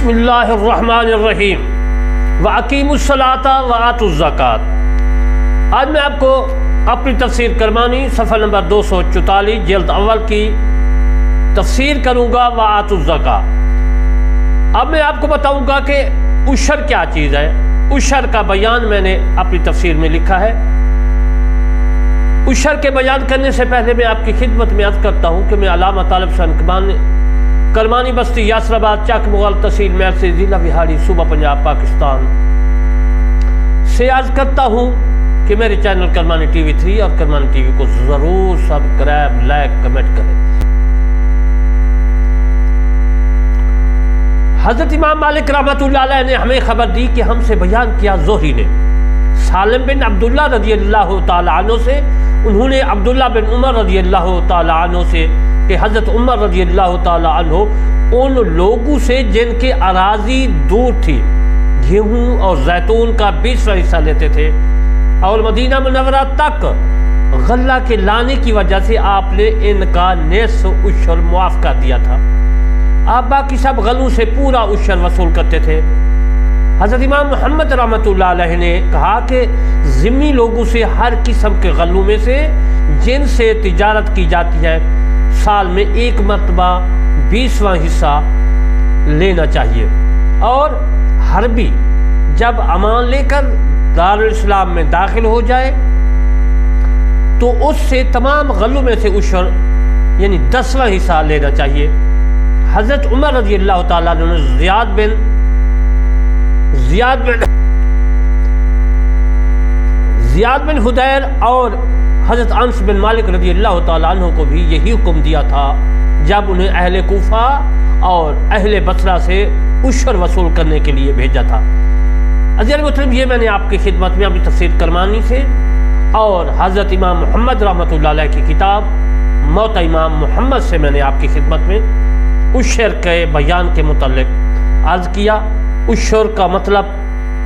بسم اللہ الرحمن الرحیم وَأَقِیمُوا الصَّلَاةَ وَآتُوا الزَّکَاةَ۔ آج میں آپ کو اپنی تفسیر کرمانی صفحہ نمبر 244 جلد اول کی تفسیر کروں گا وَآتُوا الزَّکَاةَ۔ اب میں آپ کو بتاؤں گا کہ عشر کیا چیز ہے۔ عشر کا بیان میں نے اپنی تفسیر میں لکھا ہے۔ عشر کے بیان کرنے سے پہلے میں آپ کی خدمت میں عرض کرتا ہوں کہ میں علامہ طالب حسین کرمانی بستی یاسر آباد چک مغل تحصیل میرسی ضلع وہاڑی صوبہ پنجاب پاکستان سے عرض کرتا ہوں کہ میرے چینل کرمانی ٹی وی 3 اور کرمانی ٹی وی کو ضرور سبسکرائب لائک کمنٹ کریں۔ حضرت امام مالک رحمۃ اللہ علیہ نے ہمیں خبر دی کہ ہم سے بیان کیا زہری نے سالم بن عبداللہ رضی اللہ تعالی عنہ سے، انہوں نے عبداللہ بن عمر رضی اللہ تعالی عنہ سے کہ حضرت عمر رضی اللہ تعالی عنہ ان لوگوں سے جن کے اراضی دور تھی گیہوں اور زیتون کا 20واں حصہ لیتے تھے اور مدینہ منورہ تک غلہ کے لانے کی وجہ سے آپ نے ان کا نصف عشر معاف کر دیا تھا۔ آپ باقی سب غلوں سے پورا عشر وصول کرتے تھے۔ حضرت امام محمد رحمۃ اللہ علیہ نے کہا کہ ذمی لوگوں سے ہر قسم کے غلوں میں سے جن سے تجارت کی جاتی ہے سال میں ایک مرتبہ 20واں حصہ لینا چاہیے، اور حربی جب امان لے کر دارالاسلام میں داخل ہو جائے تو اس سے تمام غلوں میں سے عشر یعنی 10واں حصہ لینا چاہیے۔ حضرت عمر رضی اللہ تعالیٰ عنہ نے زیاد بن حدیر اور حضرت انس بن مالک رضی اللہ تعالیٰ عنہ کو بھی یہی حکم دیا تھا جب انہیں اہل کوفہ اور اہل بصرہ سے عشر وصول کرنے کے لیے بھیجا تھا۔ عزیز محترم، یہ میں نے آپ کی خدمت میں اپنی تفسیر کرمانی سے اور حضرت امام محمد رحمۃ اللہ علیہ کی کتاب موت امام محمد سے میں نے آپ کی خدمت میں عشر کے بیان کے متعلق عرض کیا۔ عشر کا مطلب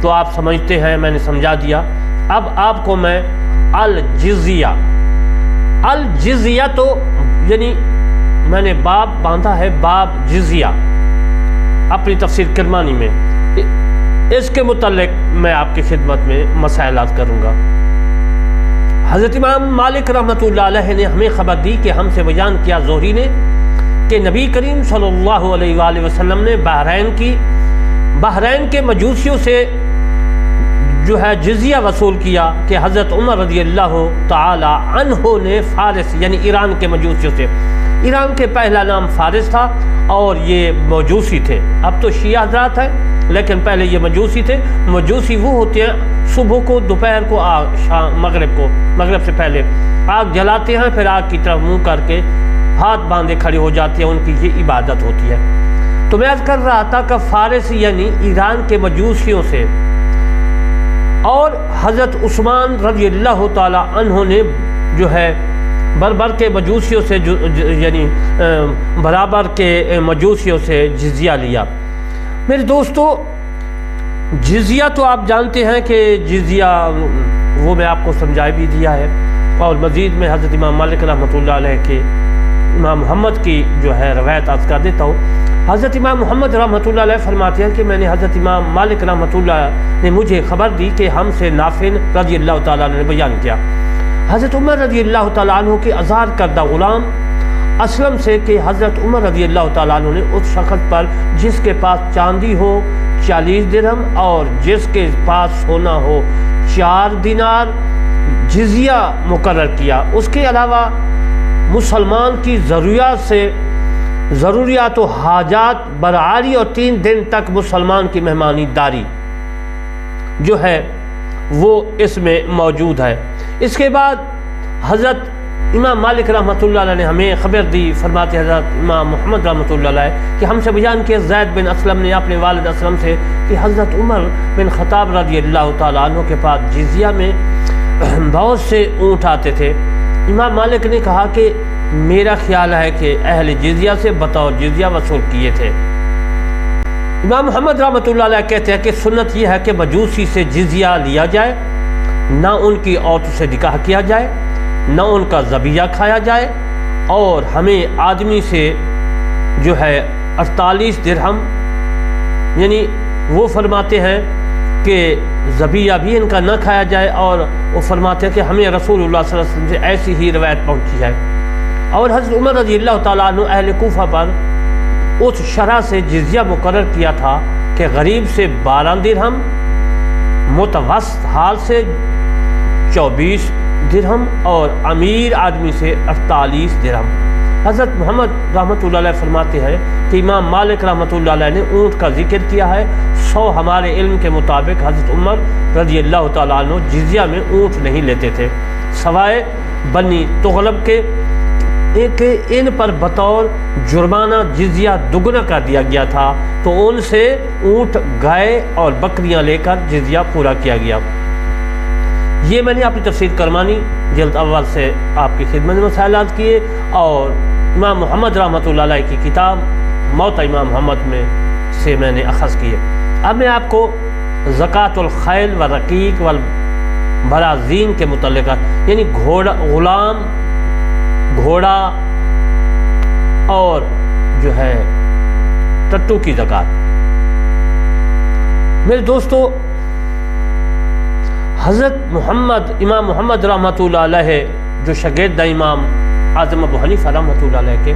تو آپ سمجھتے ہیں، میں نے سمجھا دیا۔ اب آپ کو میں الجزیہ تو یعنی میں نے باب باندھا ہے، باب جزیہ اپنی تفسیر کرمانی میں، اس کے متعلق میں آپ کی خدمت میں مسائل عرض کروں گا۔ حضرت امام مالک رحمۃ اللہ علیہ نے ہمیں خبر دی کہ ہم سے بیان کیا زہری نے کہ نبی کریم صلی اللہ علیہ وآلہ وسلم نے بحرین کے مجوسیوں سے جو ہے جزیہ وصول کیا کہ حضرت عمر رضی اللہ تعالی عنہ نے فارس یعنی ایران کے مجوسیوں سے، ایران کے پہلا نام فارس تھا اور یہ مجوسی تھے، اب تو شیعہ حضرات ہیں لیکن پہلے یہ مجوسی تھے۔ مجوسی وہ ہوتے ہیں صبح کو، دوپہر کو، مغرب سے پہلے آگ جلاتے ہیں، پھر آگ کی طرف منہ کر کے ہاتھ باندھے کھڑے ہو جاتے ہیں، ان کی یہ عبادت ہوتی ہے۔ تو میں عرض کر رہا تھا کہ فارس یعنی ایران کے مجوسیوں سے اور حضرت عثمان رضی اللہ تعالی عنہ نے جو ہے بربر کے مجوسیوں سے یعنی برابر کے مجوسیوں سے جزیہ لیا۔ میرے دوستو، جزیہ تو آپ جانتے ہیں کہ جزیہ وہ میں آپ کو سمجھا بھی دیا ہے، اور مزید میں حضرت امام مالک رحمۃ اللہ علیہ کے امام محمد کی جو ہے روایت عرض کر دیتا ہوں۔ حضرت امام محمد رحمۃ اللہ علیہ فرماتے ہیں کہ میں نے حضرت امام مالک رحمۃ اللہ نے مجھے خبر دی کہ ہم سے نافع رضی اللہ تعالیٰ عنہ نے بیان کیا حضرت عمر رضی اللہ تعالیٰ عنہ کے آزاد کردہ غلام اسلم سے کہ حضرت عمر رضی اللہ تعالیٰ عنہ نے اس شخص پر جس کے پاس چاندی ہو 40 درہم اور جس کے پاس سونا ہو 4 دینار جزیہ مقرر کیا۔ اس کے علاوہ مسلمان کی ضروریات و حاجات برآری اور 3 دن تک مسلمان کی مہمانی داری جو ہے وہ اس میں موجود ہے۔ اس کے بعد حضرت امام مالک رحمۃ اللہ علیہ نے ہمیں خبر دی، فرماتے حضرت امام محمد رحمۃ اللہ علیہ کہ ہم سے بیان کیا زید بن اسلم نے اپنے والد اسلم سے کہ حضرت عمر بن خطاب رضی اللہ تعالیٰ عنہ کے پاس جزیہ میں بہت سے اونٹ آتے تھے۔ امام مالک نے کہا کہ میرا خیال ہے کہ اہل جزیہ سے بطور جزیہ وصول کیے تھے۔ امام محمد رحمۃ اللہ علیہ کہتے ہیں کہ سنت یہ ہے کہ مجوسی سے جزیہ لیا جائے، نہ ان کی عورتوں سے نکاح کیا جائے، نہ ان کا ذبیحہ کھایا جائے، اور ہمیں آدمی سے جو ہے 48 درہم یعنی وہ فرماتے ہیں کہ ذبیحہ بھی ان کا نہ کھایا جائے، اور وہ فرماتے ہیں کہ ہمیں رسول اللہ صلی اللہ علیہ وسلم سے ایسی ہی روایت پہنچی ہے۔ اور حضرت عمر رضی اللہ تعالیٰ عنہ اہل کوفہ پر اس شرح سے جزیہ مقرر کیا تھا کہ غریب سے 12 درہم، متوسط حال سے 24 درہم اور امیر آدمی سے 48 درہم۔ حضرت محمد رحمۃ اللہ علیہ فرماتے ہیں کہ امام مالک رحمۃ اللہ علیہ نے اونٹ کا ذکر کیا ہے۔ 100 ہمارے علم کے مطابق حضرت عمر رضی اللہ تعالیٰ عنہ جزیہ میں اونٹ نہیں لیتے تھے، سوائے بنی تغلب کے کہ ان پر بطور جرمانہ جزیہ دگنا کر دیا گیا تھا، تو ان سے اونٹ، گائے اور بکریاں لے کر جزیہ پورا کیا گیا۔ یہ میں نے اپنی تفسیر کرمانی جلد اول سے آپ کی خدمت میں مسائلات کیے، اور امام محمد رحمۃ اللہ علیہ کی کتاب موت امام محمد میں سے میں نے اخذ کیے۔ اب میں آپ کو زکوٰۃ الخیل و رقیق والبرازین کے متعلق، یعنی غلام، گھوڑا اور جو ہے ٹٹو کی زکوٰۃ۔ میرے دوستو، حضرت امام محمد رحمۃ اللہ علیہ جو شاگرد امام اعظم ابو حنیفہ رحمۃ اللہ علیہ کے،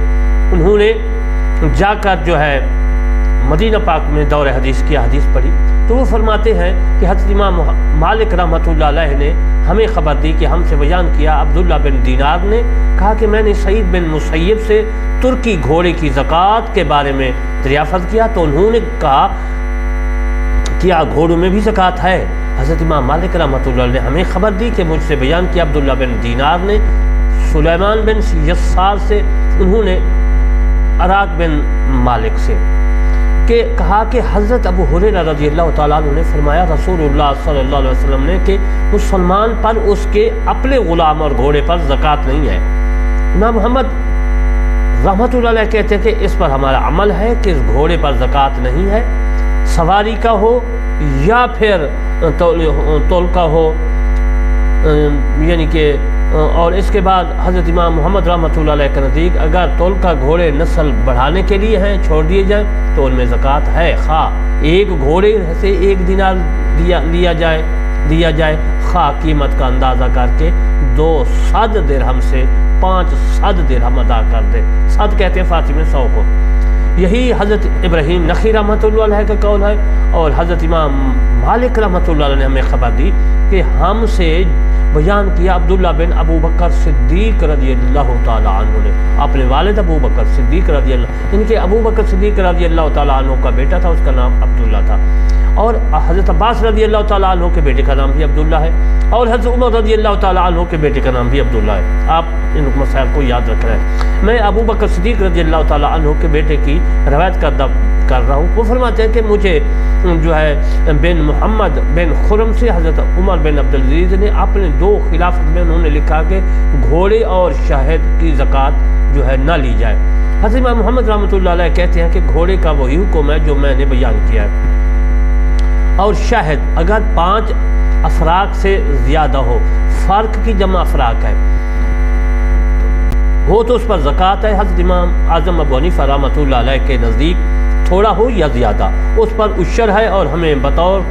انہوں نے جا کر جو ہے مدینہ پاک میں دور حدیث کی حدیث پڑھی، تو وہ فرماتے ہیں کہ حضرت امام مالک رحمۃ اللہ علیہ نے ہمیں خبر دی کہ ہم سے بیان کیا عبداللہ بن دینار نے کہا کہ میں نے سعید بن مسیب سے ترکی گھوڑے کی زکوٰۃ کے بارے میں دریافت کیا، تو انہوں نے کہا کیا گھوڑوں میں بھی زکوٰۃ ہے؟ حضرت امام مالک رحمۃ اللہ علیہ نے ہمیں خبر دی کہ مجھ سے بیان کیا عبداللہ بن دینار نے سلیمان بن یسار سے، انہوں نے عراق بن مالک سے، کہ کہا کہ حضرت ابو ہریرہ رضی اللہ تعالیٰ عنہ نے فرمایا رسول اللہ صلی اللہ علیہ وسلم نے کہ مسلمان پر اس کے اپنے غلام اور گھوڑے پر زکوٰۃ نہیں ہے۔ امام محمد رحمۃ اللہ علیہ کہتے ہیں کہ اس پر ہمارا عمل ہے کہ اس گھوڑے پر زکوٰۃ نہیں ہے، سواری کا ہو یا پھر تول کا ہو، یعنی کہ اور اس کے بعد حضرت امام محمد رحمۃ اللہ علیہ کے نزدیک اگر تول کا گھوڑے نسل بڑھانے کے لیے ہیں، چھوڑ دیے جائیں تو ان میں زکوٰۃ ہے، خواہ ایک گھوڑے سے 1 دینار دیا جائے، خواہ قیمت کا اندازہ کر کے 200 درہم سے 500 درہم ادا کر دے۔ 100 کہتے ہیں فاطمی 100 کو۔ یہی حضرت ابراہیم نخعی رحمۃ اللہ علیہ کا قول ہے، اور حضرت امام مالک رحمۃ اللہ علیہ نے ہمیں خبر دی کہ ہم سے بیان کیا عبداللہ بن ابو بکر صدیق رضی اللہ تعالیٰ عنہ نے، اپنے والد ابو بکر صدیق رضی اللہ، یعنی کہ ابو بکر صدیق رضی اللہ تعالیٰ عنہ کا بیٹا تھا، اس کا نام عبداللہ تھا، اور حضرت عباس رضی اللہ تعالیٰ عنہ کے بیٹے کا نام بھی عبداللہ ہے، اور حضرت عمر رضی اللہ تعالیٰ عنہ کے بیٹے کا نام بھی عبداللہ ہے۔ آپ ان مسائل کو یاد رکھ رہے ہیں۔ میں ابو بکر صدیق رضی اللہ تعالیٰ عنہ کے بیٹے کی روایت کر رہا ہوں۔ وہ فرماتے ہیں کہ مجھے جو ہے بن محمد بن خرم سے حضرت عمر بن عبدالعزیز نے اپنے 2 خلافت میں انہوں نے لکھا کہ گھوڑے اور شاہد کی زکوٰۃ جو ہے نہ لی جائے۔ حضرت امام محمد رحمۃ اللہ علیہ کہتے ہیں کہ گھوڑے کا وہی حکم ہے جو میں نے بیان کیا ہے، اور شاہد اگر 5 افراق سے زیادہ ہو، فرق کی جمع افراق ہے، ہو تو اس پر زکوٰۃ ہے۔ حضرت امام اعظم ابو حنیفہ رحمۃ اللہ علیہ کے نزدیک تھوڑا ہو یا زیادہ اس پر عشر ہے، اور ہمیں بطور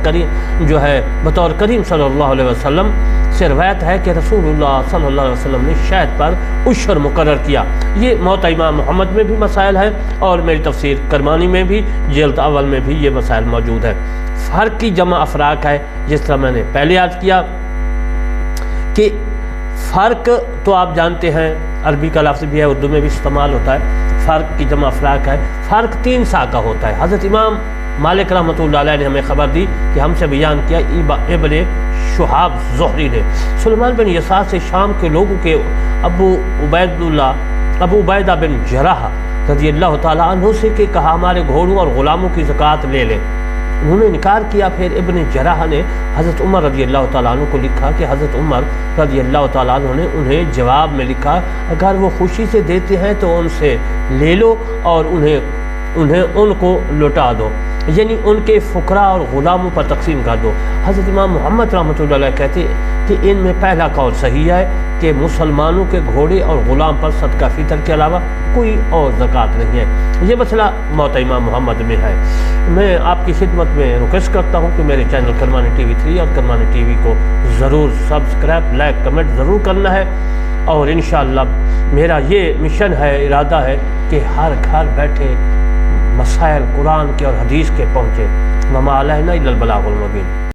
کریم صلی اللہ علیہ وسلم سے روایت ہے کہ رسول اللہ صلی اللہ علیہ وسلم نے شاہد پر عشر مقرر کیا۔ یہ موت امام محمد میں بھی مسائل ہے، اور میری تفسیر کرمانی میں بھی جلد اول میں بھی یہ مسائل موجود ہے۔ فرق کی جمع افراق ہے، جس طرح میں نے پہلے عرض کیا کہ فرق تو آپ جانتے ہیں عربی کا لفظ بھی ہے، اردو میں بھی استعمال ہوتا ہے، فرق کی جمع افراق ہے، فرق 3 سا کا ہوتا ہے۔ حضرت امام مالک رحمۃ اللہ علیہ نے ہمیں خبر دی کہ ہم سے بیان کیا ابن شہاب زہری نے سلیمان بن یسار سے شام کے لوگوں کے ابو عبیدہ بن جراح رضی اللہ تعالیٰ عنہ سے کہ کہا ہمارے گھوڑوں اور غلاموں کی زکوٰۃ لے لیں، انہوں نے انکار کیا۔ پھر ابن جراح نے حضرت عمر رضی اللہ تعالیٰ عنہ کو لکھا کہ حضرت عمر رضی اللہ تعالیٰ عنہ نے انہیں جواب میں لکھا اگر وہ خوشی سے دیتے ہیں تو ان سے لے لو اور ان کو لوٹا دو، یعنی ان کے فقراء اور غلاموں پر تقسیم کر دو۔ حضرت امام محمد رحمۃ اللہ علیہ کہتے کہ ان میں پہلا قول صحیح ہے کہ مسلمانوں کے گھوڑے اور غلام پر صدقہ فطر کے علاوہ کوئی اور زکوٰۃ نہیں ہے۔ یہ مسئلہ موت امام محمد میں ہے۔ میں آپ کی خدمت میں ریکویسٹ کرتا ہوں کہ میرے چینل کرمانی ٹی وی 3 اور کرمانی ٹی وی کو ضرور سبسکرائب، لائک، کمنٹ ضرور کرنا ہے، اور انشاءاللہ میرا یہ مشن ہے، ارادہ ہے کہ ہر گھر بیٹھے مسائل قرآن کے اور حدیث کے پہنچے۔ وما علینا الا البلاغ المبین۔